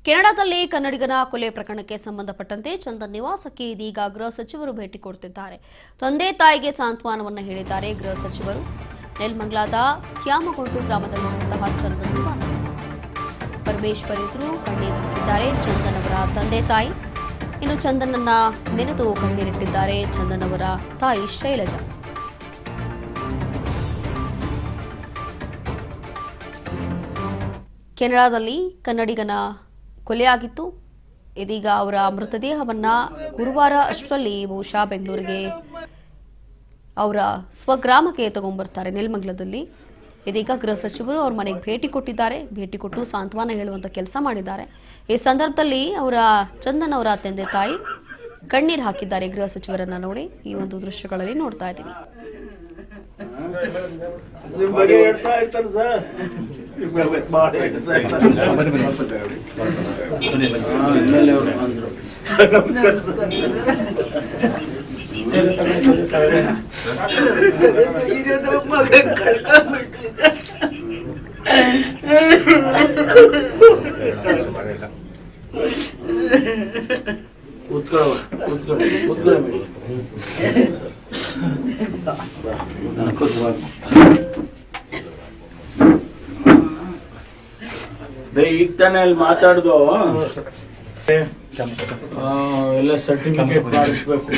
ಕೆನಡಾದಲ್ಲಿ ಕನ್ನಡಿಗನ ಕೊಲೆ ಪ್ರಕರಣಕ್ಕೆ ಸಂಬಂಧಪಟ್ಟಂತೆ ಚಂದನ್ ನಿವಾಸಕ್ಕೆ ಇದೀಗ ಗೃಹ ಸಚಿವರು ಭೇಟಿ ಕೊಡುತ್ತಿದ್ದಾರೆ. ತಂದೆ ತಾಯಿಗೆ ಸಾಂತ್ವನವನ್ನು ಹೇಳಿದ್ದಾರೆ ಗೃಹ ಸಚಿವರು. ನೆಲಮಂಗಲದ ತ್ಯಾಮಗೊಂಡು ಗ್ರಾಮದಲ್ಲಿರುವಂತಹ ಚಂದನ್ ನಿವಾಸ ಪರಮೇಶ್ವರ್ ಎದುರು ಕಣ್ಣೀರು ಹಾಕಿದ್ದಾರೆ ಚಂದನ್ ಅವರ ತಂದೆ ತಾಯಿ. ಇನ್ನು ಚಂದನ್ನನ್ನ ನೆನೆದು ಕಣ್ಣೀರಿಟ್ಟಿದ್ದಾರೆ ಚಂದನ್ ಅವರ ತಾಯಿ ಶೈಲಜಾ. ಕೆನಡಾದಲ್ಲಿ ಕನ್ನಡಿಗನ ಕೊಲೆಯಾಗಿತ್ತು. ಇದೀಗ ಅವರ ಮೃತದೇಹವನ್ನ ಗುರುವಾರ ಅಷ್ಟರಲ್ಲಿ ಬಹುಶಃ ಬೆಂಗಳೂರಿಗೆ ಅವರ ಸ್ವಗ್ರಾಮಕ್ಕೆ ತಗೊಂಡ್ಬರ್ತಾರೆ ನೆಲಮಂಗಲದಲ್ಲಿ. ಇದೀಗ ಗೃಹ ಸಚಿವರು ಅವ್ರ ಮನೆಗೆ ಭೇಟಿ ಕೊಟ್ಟಿದ್ದಾರೆ. ಭೇಟಿ ಕೊಟ್ಟು ಸಾಂತ್ವನ ಹೇಳುವಂತ ಕೆಲಸ ಮಾಡಿದ್ದಾರೆ. ಈ ಸಂದರ್ಭದಲ್ಲಿ ಅವರ ಚಂದನ್ ಅವರ ತಂದೆ ತಾಯಿ ಕಣ್ಣೀರು ಹಾಕಿದ್ದಾರೆ ಗೃಹ ಸಚಿವರನ್ನ ನೋಡಿ. ಈ ಒಂದು ದೃಶ್ಯಗಳಲ್ಲಿ ನೋಡ್ತಾ ಇದ್ದೀವಿ. ಈಗ ತಾನೇ ಅಲ್ಲಿ ಮಾತಾಡ್ದು ಎಲ್ಲ ಸರ್ಟಿಫಿಕೇಟ್ ಮಾಡಿಸ್ಬೇಕು,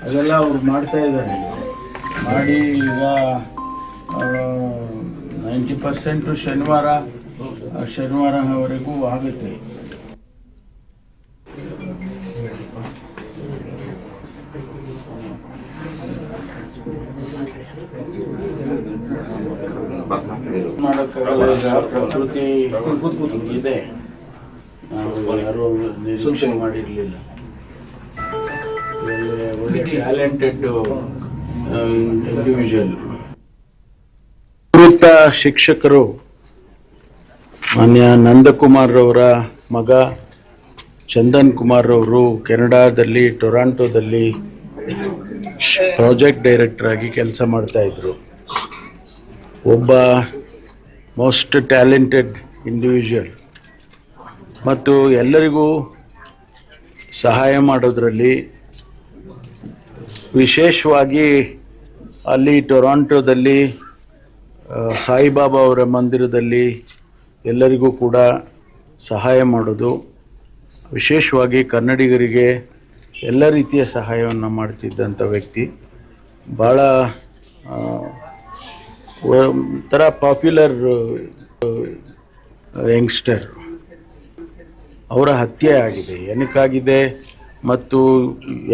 ಅದೆಲ್ಲ ಅವ್ರು ಮಾಡ್ತಾ ಇದ್ದಾರೆ. ಮಾಡಿ ಈಗ 90% ಶನಿವಾರವರೆಗೂ ಆಗುತ್ತೆ. ಪ್ರಕೃತಿ ಇದೆ, ನಾವು ಯಾರು ನಿರೀಕ್ಷೆ ಮಾಡಿರಲಿಲ್ಲ. Talented individual. ನಿವೃತ್ತ ಶಿಕ್ಷಕರು ಮಾನ್ಯ ನಂದಕುಮಾರ್ ಅವರ ಮಗ ಚಂದನ್ ಕುಮಾರ್ ಅವರು ಕೆನಡಾದಲ್ಲಿ ಟೊರಾಂಟೋದಲ್ಲಿ ಪ್ರಾಜೆಕ್ಟ್ ಡೈರೆಕ್ಟರ್ ಆಗಿ ಕೆಲಸ ಮಾಡ್ತಾ ಇದ್ರು. ಒಬ್ಬ ಮೋಸ್ಟ್ ಟ್ಯಾಲೆಂಟೆಡ್ ಇಂಡಿವಿಜುವಲ್ ಮತ್ತು ಎಲ್ಲರಿಗೂ ಸಹಾಯ ಮಾಡೋದರಲ್ಲಿ, ವಿಶೇಷವಾಗಿ ಅಲ್ಲಿ ಟೊರಾಂಟೋದಲ್ಲಿ ಸಾಯಿಬಾಬಾ ಅವರ ಮಂದಿರದಲ್ಲಿ ಎಲ್ಲರಿಗೂ ಕೂಡ ಸಹಾಯ ಮಾಡೋದು, ವಿಶೇಷವಾಗಿ ಕನ್ನಡಿಗರಿಗೆ ಎಲ್ಲ ರೀತಿಯ ಸಹಾಯವನ್ನು ಮಾಡ್ತಿದ್ದಂಥ ವ್ಯಕ್ತಿ. ಭಾಳ ಒಂಥರ ಪಾಪ್ಯುಲರ್ ಯಂಗ್ಸ್ಟರ್. ಅವರ ಹತ್ಯೆ ಆಗಿದೆ, ಏನಕ್ಕಾಗಿದೆ ಮತ್ತು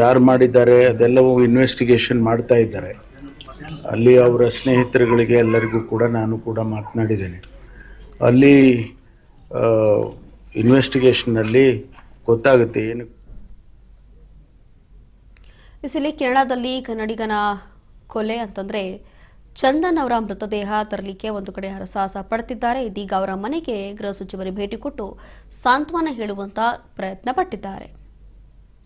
ಯಾರು ಮಾಡಿದ್ದಾರೆ ಅದೆಲ್ಲವೂ ಇನ್ವೆಸ್ಟಿಗೇಷನ್ ಮಾಡ್ತಾ ಇದ್ದಾರೆ. ಅಲ್ಲಿ ಅವರ ಸ್ನೇಹಿತರುಗಳಿಗೆ ಎಲ್ಲರಿಗೂ ಕೂಡ ನಾನು ಕೂಡ ಮಾತನಾಡಿದ್ದೇನೆ. ಅಲ್ಲಿ ಇನ್ವೆಸ್ಟಿಗೇಷನ್ನಲ್ಲಿ ಗೊತ್ತಾಗುತ್ತೆ ಏನು. ಇಲ್ಲಿ ಕೆನಡಾದಲ್ಲಿ ಕನ್ನಡಿಗನ ಕೊಲೆ ಅಂತಂದ್ರೆ ಚಂದನ್ ಅವರ ಮೃತದೇಹ ತರಲಿಕ್ಕೆ ಒಂದು ಕಡೆ ಹರಸಾಹಸ ಪಡುತ್ತಿದ್ದಾರೆ. ಇದೀಗ ಅವರ ಮನೆಗೆ ಗೃಹ ಸಚಿವರು ಭೇಟಿ ಕೊಟ್ಟು ಸಾಂತ್ವನ ಹೇಳುವಂತ ಪ್ರಯತ್ನ ಪಟ್ಟಿದ್ದಾರೆ.